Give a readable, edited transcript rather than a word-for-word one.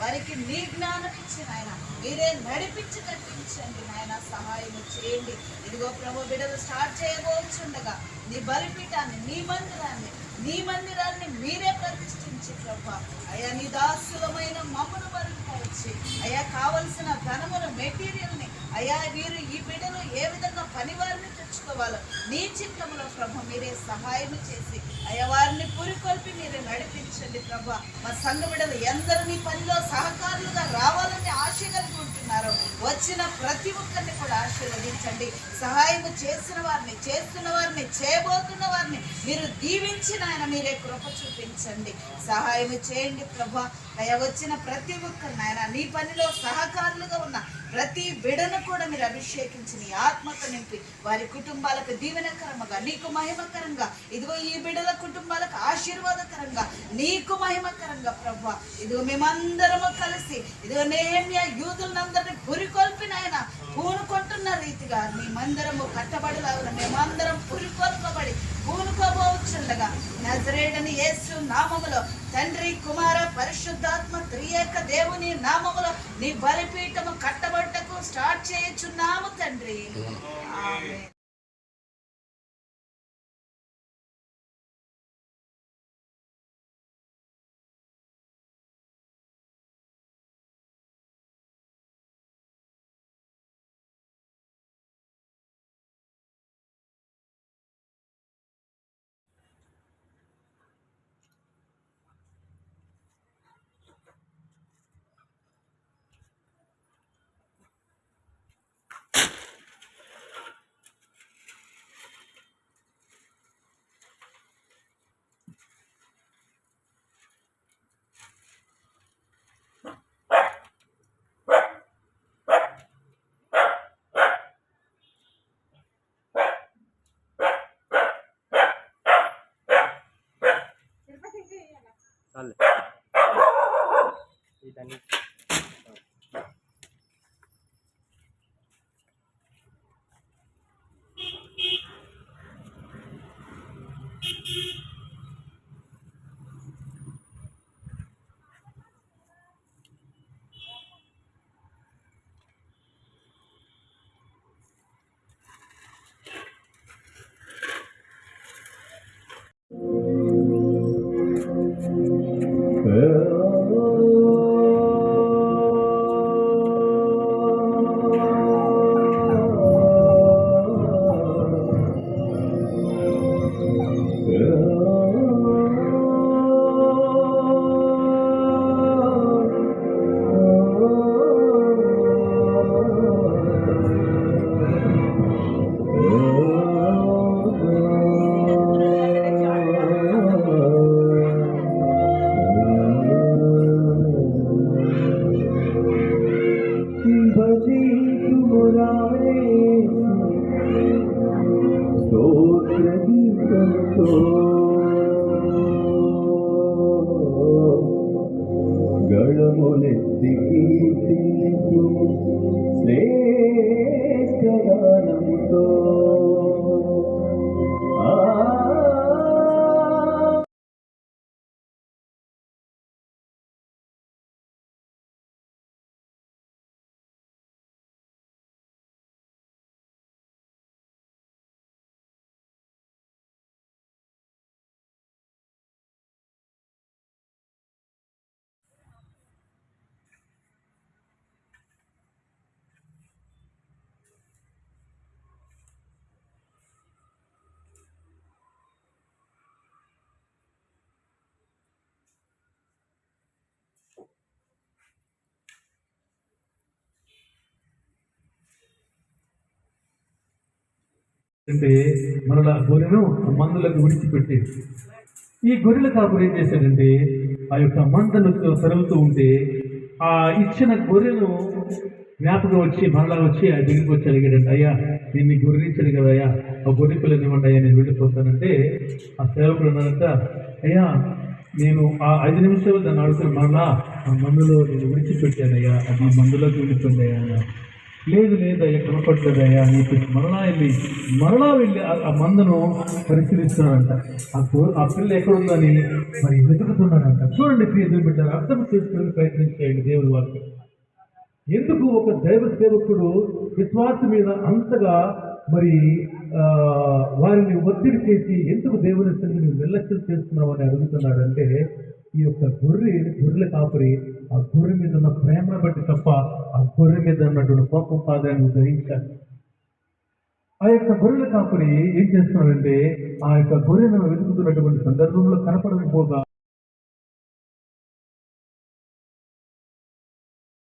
వారికి నీ జ్ఞానం ఇచ్చి నాయన మీరే నడిపించి కట్టించండి నాయన, సహాయం చేయండి. ఇదిగో ప్రభు, బిడ్డలు స్టార్ట్ చేయబోచుండగా నీ బలిపీఠాన్ని, నీ మందిరాన్ని మీరే ప్రతిష్ఠించి ప్రభు, అయ్యా నీ దాసులమైన మమ్మను బలిపరిచి, అయ్యా కావలసిన ధనముల మెటీరియల్ని, అయ్యా వీరు ఈ బిడ్డలు ఏ విధంగా పని వారిని తెచ్చుకోవాలో నీ చిత్తంలో ప్రభు మీరే సహాయం చేసి, అయ్యా వారిని పురికొల్పి మీరే నడిపించండి ప్రభు. మా సంఘ బిడ్డలు ఎందరూ నీ పనిలో సహకారులుగా రావాలని ఆశ కలిగి ఉంటున్నారు. వచ్చిన ప్రతి ఒక్కరిని కూడా ఆశీర్వదించండి. సహాయం చేసిన వారిని, చేస్తున్న వారిని, చేయబోతున్న వారిని మీరు దీవించిన ఆయన మీరే కృప చూపించండి, సహాయం చేయండి ప్రభా. అయ్యా వచ్చిన ప్రతి ఒక్కరిని ఆయన నీ పనిలో సహకారులుగా ఉన్న ప్రతి బిడను కూడా మీరు అభిషేకించి నీ ఆత్మతో నింపి వారి కుటుంబాలకు దీవెనకరంగా, నీకు మహిమకరంగా, ఇదిగో ఈ బిడల కుటుంబాలకు ఆశీర్వాదకరంగా, నీకు మహిమకరంగా ప్రభా. ఇదిగో మేమందరము కలిసి ఇదిగో నెహెమ్యా యూదులందరినీ పురికొల్పిన ఆయన పూనుకుంటున్న రీతిగా మీ మందిరము కట్టబడలాగా మేమందరం పురికొల్పబడి పూనుకోబోచుండగా నజరేయుడైన యేసు నామములో తండ్రి, కుమార, పరిశుద్ధాత్మ త్రియేక దేవుని నామములో నీ బలిపీఠము కట్టబడటకు స్టార్ట్ చేయుచున్నాము తండ్రి. ఆమేన్. అంటే మరలా గొర్రెను మందులకు విడిచిపెట్టేది. ఈ గొర్రెల కాపురు ఏం చేశాడంటే ఆ యొక్క మందను తరుగుతూ ఉంటే ఆ ఇచ్చిన గొర్రెను జ్ఞాపకం వచ్చి మరలా వచ్చి ఆ దగ్గరికి వచ్చి అడిగాడంటే, అయ్యా నేను నీ గొర్రె ఇచ్చాడు కదా అయ్యా, ఆ గొర్రె పిల్లని ఇవ్వండి అయ్యా, నేను వెళ్ళిపోతానంటే ఆ సేవకుడు అన్నారంట, అయ్యా నేను ఆ 5 నిమిషాలు దాన్ని అడుగుతాను, మరలా ఆ మందులో నేను విడిచిపెట్టానయ్యా, అది మందులోకి వెళ్ళిపోయింది అయ్యా. లేదు అయ్యా కనపడలేదయ్యా అని చెప్పేసి మరలా వెళ్ళి ఆ మందను పరిశీలిస్తున్నాడంట. ఆ పిల్ల ఎక్కడుందని మరి వెతుకుతున్నాడంట. చూడండి ప్రియ బిడ్డ, అర్థం చేసుకుని ప్రయత్నించేయండి దేవుడి వారికి. ఎందుకు ఒక దైవ సేవకుడు విశ్వాసం మీద అంతగా మరి వారిని ఒత్తిడి చేసి ఎందుకు దేవుని సన్నిధిని నిర్లక్ష్యం చేస్తున్నావు అని అడుగుతున్నాడంటే, ఈ యొక్క గొర్రెల కాపరి ఆ గొర్రె మీద ఉన్న ప్రేమను బట్టి తప్ప ఆ గొర్రె మీద ఉన్నటువంటి కోపం కాదని గ్రహించాలి. ఆ యొక్క గొర్రెల కాపరి ఏం చేస్తున్నాడంటే ఆ యొక్క గొర్రెను వెతుకుతున్నటువంటి సందర్భంలో కనపడకపోగా